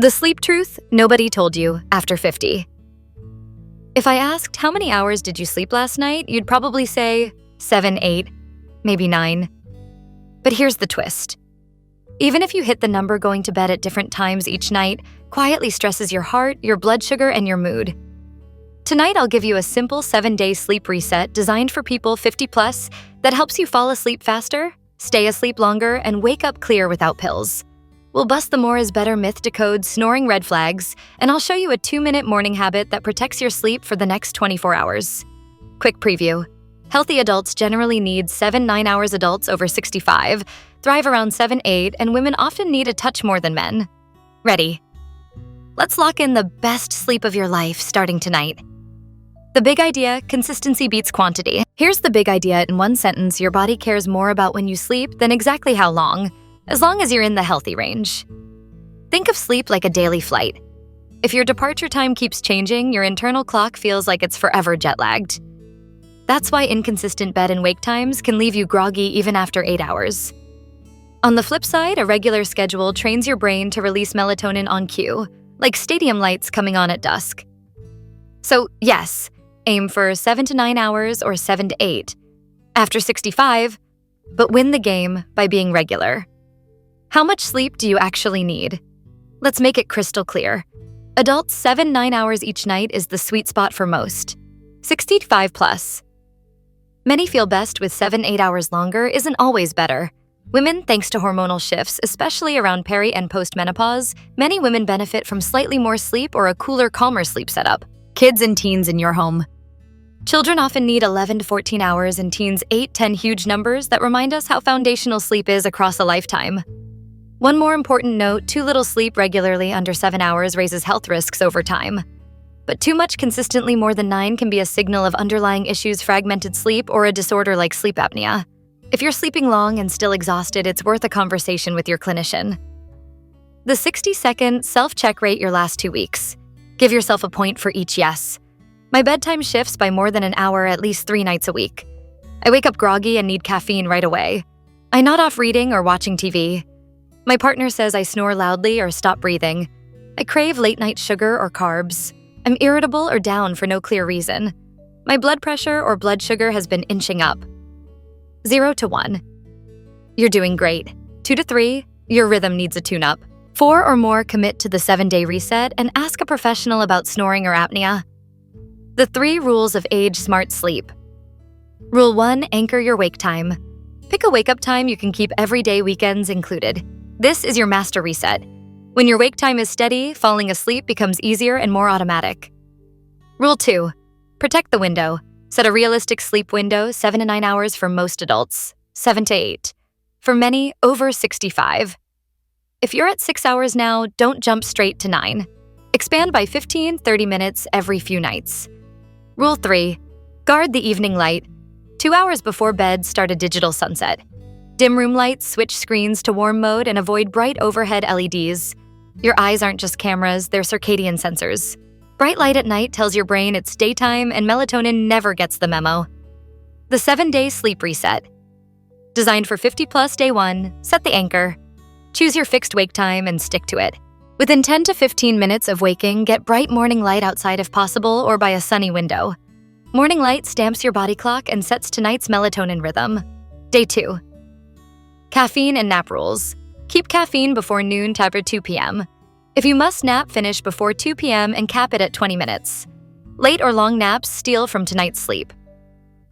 The sleep truth nobody told you after 50. If I asked how many hours did you sleep last night, you'd probably say 7, 8, maybe 9. But here's the twist. Even if you hit the number going to bed at different times each night, quietly stresses your heart, your blood sugar, and your mood. Tonight, I'll give you a simple 7-day sleep reset designed for people 50 plus that helps you fall asleep faster, stay asleep longer, and wake up clear without pills. We'll bust the more is better myth, decode snoring red flags, and I'll show you a 2-minute morning habit that protects your sleep for the next 24 hours. Quick preview. Healthy adults generally need 7-9 hours. Adults over 65 thrive around 7-8, and women often need a touch more than men. Ready? Let's lock in the best sleep of your life starting tonight. The big idea: consistency beats quantity. Here's the big idea in one sentence: your body cares more about when you sleep than exactly how long, as long as you're in the healthy range. Think of sleep like a daily flight. If your departure time keeps changing, your internal clock feels like it's forever jet-lagged. That's why inconsistent bed and wake times can leave you groggy even after 8 hours. On the flip side, a regular schedule trains your brain to release melatonin on cue, like stadium lights coming on at dusk. So yes, aim for 7 to 9 hours or 7 to 8 after 65, but win the game by being regular. How much sleep do you actually need? Let's make it crystal clear. Adults 7-9 hours each night is the sweet spot for most. 65 plus. Many feel best with 7-8 hours. Longer isn't always better. Women, thanks to hormonal shifts, especially around peri and post-menopause, many women benefit from slightly more sleep or a cooler, calmer sleep setup. Kids and teens in your home. Children often need 11 to 14 hours and teens 8-10, huge numbers that remind us how foundational sleep is across a lifetime. One more important note: too little sleep regularly under 7 hours raises health risks over time. But too much consistently more than 9 can be a signal of underlying issues: fragmented sleep or a disorder like sleep apnea. If you're sleeping long and still exhausted, it's worth a conversation with your clinician. The 60-second self-check: rate your last 2 weeks. Give yourself a point for each yes. My bedtime shifts by more than an hour at least 3 nights a week. I wake up groggy and need caffeine right away. I nod off reading or watching TV. My partner says I snore loudly or stop breathing. I crave late-night sugar or carbs. I'm irritable or down for no clear reason. My blood pressure or blood sugar has been inching up. 0 to 1. You're doing great. 2 to 3. Your rhythm needs a tune-up. 4 or more, commit to the 7-day reset and ask a professional about snoring or apnea. The 3 rules of age-smart sleep. Rule 1, anchor your wake time. Pick a wake-up time you can keep every day, weekends included. This is your master reset. When your wake time is steady, falling asleep becomes easier and more automatic. Rule 2, protect the window. Set a realistic sleep window: 7 to 9 hours for most adults, 7 to 8. For many, over 65. If you're at 6 hours now, don't jump straight to 9. Expand by 15-30 minutes every few nights. Rule 3, guard the evening light. 2 hours before bed, start a digital sunset. Dim room lights, switch screens to warm mode, and avoid bright overhead LEDs. Your eyes aren't just cameras, they're circadian sensors. Bright light at night tells your brain it's daytime, and melatonin never gets the memo. The 7-day sleep reset. Designed for 50 plus. Day 1, set the anchor. Choose your fixed wake time and stick to it. Within 10 to 15 minutes of waking, get bright morning light outside if possible or by a sunny window. Morning light stamps your body clock and sets tonight's melatonin rhythm. Day 2. Caffeine and nap rules. Keep caffeine before noon to 2 p.m. If you must nap, finish before 2 p.m. and cap it at 20 minutes. Late or long naps steal from tonight's sleep.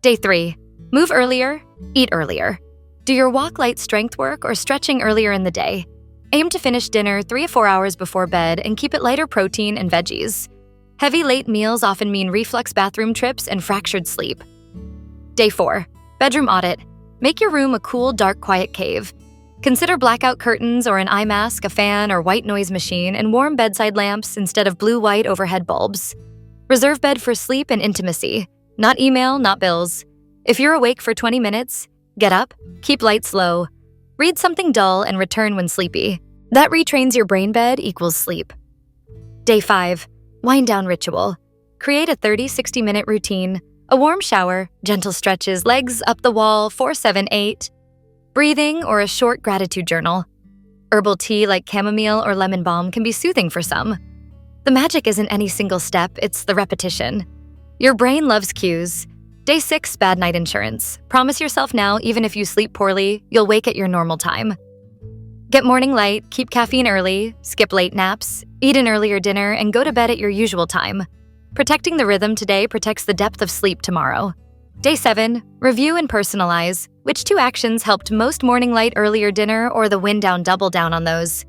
Day 3. Move earlier, eat earlier. Do your walk, light strength work, or stretching earlier in the day. Aim to finish dinner 3 to 4 hours before bed and keep it lighter protein and veggies. Heavy late meals often mean reflux bathroom trips and fractured sleep. Day 4. Bedroom audit. Make your room a cool, dark, quiet cave. Consider blackout curtains or an eye mask, a fan or white noise machine, and warm bedside lamps instead of blue-white overhead bulbs. Reserve bed for sleep and intimacy. Not email, not bills. If you're awake for 20 minutes, get up, keep lights low. Read something dull and return when sleepy. That retrains your brain. Bed equals sleep. Day 5. Wind down ritual. Create a 30-60 minute routine. A warm shower, gentle stretches, legs up the wall, 4-7-8. Breathing or a short gratitude journal. Herbal tea like chamomile or lemon balm can be soothing for some. The magic isn't any single step, it's the repetition. Your brain loves cues. Day 6, bad night insurance. Promise yourself now, even if you sleep poorly, you'll wake at your normal time. Get morning light, keep caffeine early, skip late naps, eat an earlier dinner, and go to bed at your usual time. Protecting the rhythm today protects the depth of sleep tomorrow. Day 7, review and personalize. Which 2 actions helped most morning light, earlier dinner, or the wind down? Double down on those.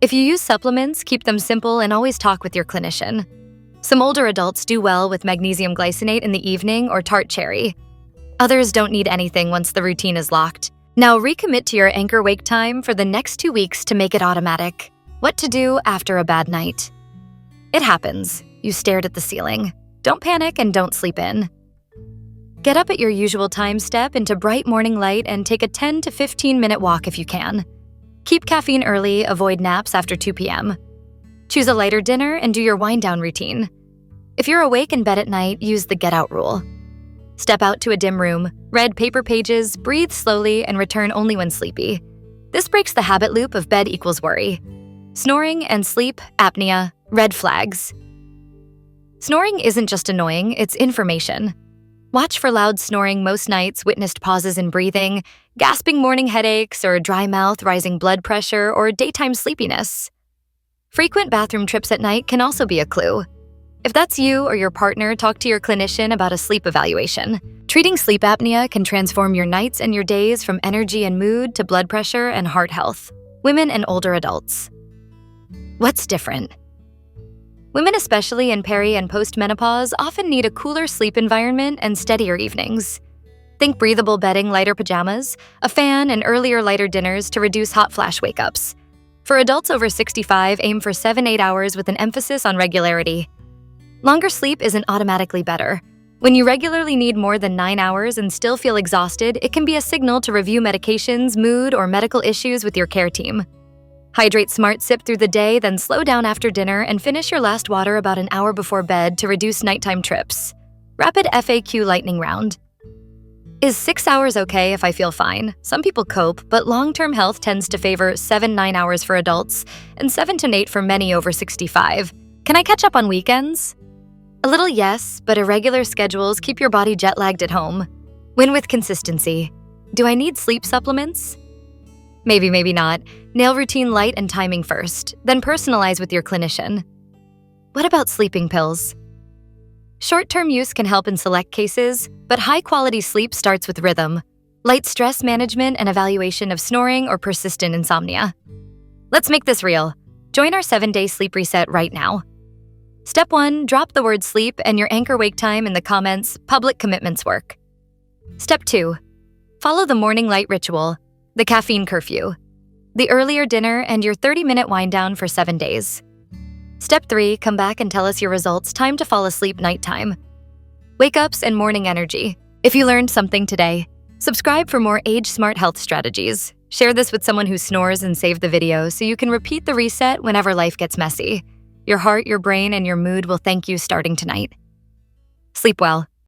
If you use supplements, keep them simple and always talk with your clinician. Some older adults do well with magnesium glycinate in the evening or tart cherry. Others don't need anything once the routine is locked. Now recommit to your anchor wake time for the next 2 weeks to make it automatic. What to do after a bad night. It happens. You stared at the ceiling. Don't panic and don't sleep in. Get up at your usual time, step into bright morning light, and take a 10 to 15-minute walk if you can. Keep caffeine early, avoid naps after 2 p.m. Choose a lighter dinner and do your wind-down routine. If you're awake in bed at night, use the get-out rule. Step out to a dim room, read paper pages, breathe slowly, and return only when sleepy. This breaks the habit loop of bed equals worry. Snoring and sleep apnea, red flags. Snoring isn't just annoying, it's information. Watch for loud snoring most nights, witnessed pauses in breathing, gasping morning headaches, or dry mouth, rising blood pressure, or daytime sleepiness. Frequent bathroom trips at night can also be a clue. If that's you or your partner, talk to your clinician about a sleep evaluation. Treating sleep apnea can transform your nights and your days from energy and mood to blood pressure and heart health. Women and older adults. What's different? Women, especially in peri and post-menopause, often need a cooler sleep environment and steadier evenings. Think breathable bedding, lighter pajamas, a fan, and earlier lighter dinners to reduce hot flash wake-ups. For adults over 65, aim for 7-8 hours with an emphasis on regularity. Longer sleep isn't automatically better. When you regularly need more than 9 hours and still feel exhausted, it can be a signal to review medications, mood, or medical issues with your care team. Hydrate smart, sip through the day, then slow down after dinner and finish your last water about an hour before bed to reduce nighttime trips. Rapid FAQ lightning round. Is 6 hours okay if I feel fine? Some people cope, but long-term health tends to favor 7-9 hours for adults and 7-8 for many over 65. Can I catch up on weekends? A little yes, but irregular schedules keep your body jet-lagged at home. Win with consistency. Do I need sleep supplements? Maybe, maybe not. Nail routine light and timing first, then personalize with your clinician. What about sleeping pills? Short-term use can help in select cases, but high-quality sleep starts with rhythm, light stress management, and evaluation of snoring or persistent insomnia. Let's make this real. Join our 7-day sleep reset right now. Step 1, drop the word sleep and your anchor wake time in the comments, public commitments work. Step 2, follow the morning light ritual, the caffeine curfew, the earlier dinner, and your 30-minute wind down for 7 days. Step 3, come back and tell us your results. Time to fall asleep nighttime. Wake-ups and morning energy. If you learned something today, subscribe for more age-smart health strategies. Share this with someone who snores and save the video so you can repeat the reset whenever life gets messy. Your heart, your brain, and your mood will thank you starting tonight. Sleep well.